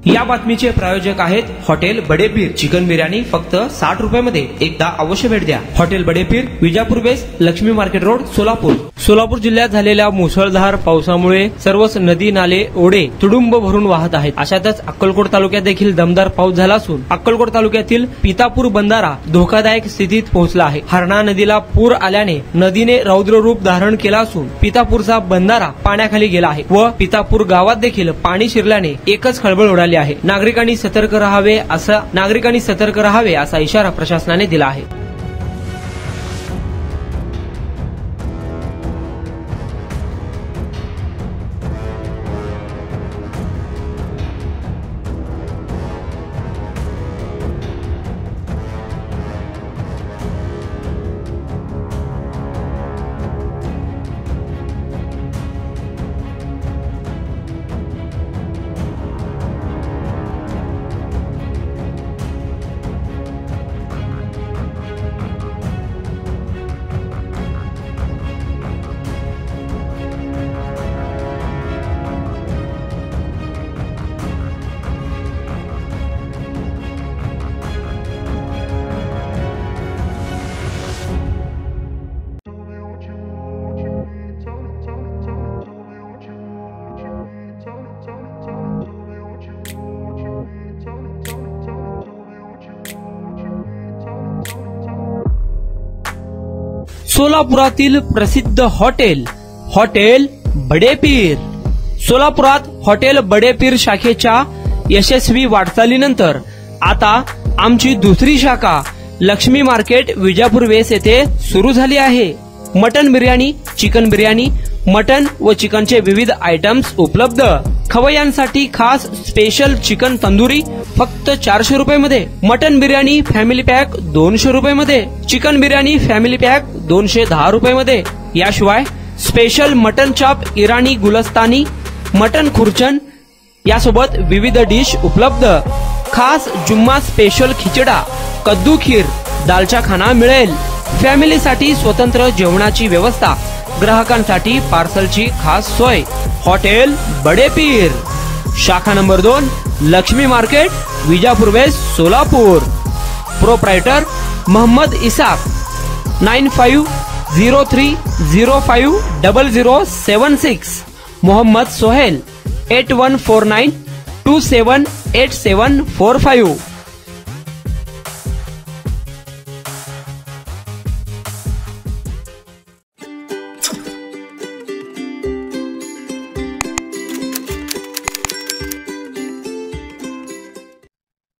या बातमीचे प्रायोजक आहेत हॉटेल बडेपीर। चिकन बिर्याणी फक्त 60 रुपयामध्ये। एकदा अवश्य भेट द्या। Hotel Badepir, Vijapur Ves, Lakshmi market road, Solapur. Solapur जिल्ह्यात झालेल्या मुसळधार पावसामुळे सर्वच नदी नाले ओढे तुडुंब भरून वाहत आहेत। अशातच अक्कलकोट तालुक्यात देखील दमदार पाऊस झाला असून अक्कलकोट तालुक्यातील पितापूर बंधारा धोकादायक स्थितीत पोहोचला आहे। हरणा नदीला पूर आल्याने नदीने रौद्र रूप धारण केला असून पितापूरचा बंधारा पाण्याखाली गेला आहे व पितापूर गावात देखील पाणी शिरल्याने एकच खळबळ उडाली आहे। नागरिकांनी सतर्क राहावे असा इशारा प्रशासनाने दिला आहे। सोलापुरातील प्रसिद्ध हॉटेल बडेपीर। सोलापुरात हॉटेल बडेपीर शाखेच्या यशस्वी वाटचालीनंतर आता आमची दुसरी शाखा लक्ष्मी मार्केट विजापूर वेस येथे सुरू झाली आहे। Mutton biryani, chicken biryani, mutton व चिकनचे विविध आयटम्स उपलब्ध। खवय्यांसाठी खास स्पेशल चिकन तंदुरी फक्त 400 रुपयामध्ये। मटन बिर्याणी फॅमिली पॅक 200 रुपयामध्ये। चिकन बिर्याणी फॅमिली पॅक 210 रुपयामध्ये। याशिवाय स्पेशल मटन चाप, इराणी गुलस्तानी, मटन खुर्चन यासोबत विविध डिश उपलब्ध। खास जुम्मा स्पेशल खिचडा, कद्दू खीर, दालचा खाना मिळेल। फॅमिलीसाठी स्वतंत्र जेवणाची व्यवस्था, ग्राहकांसाठी पार्सलची खास सोय। हॉटेल बडेपीर, शाखा number 2, Lakshmi market, Vijapur west, Solapur. Proprietor Mohammad Isaq, 9503050076। Mohammad Sohail, 8149278745।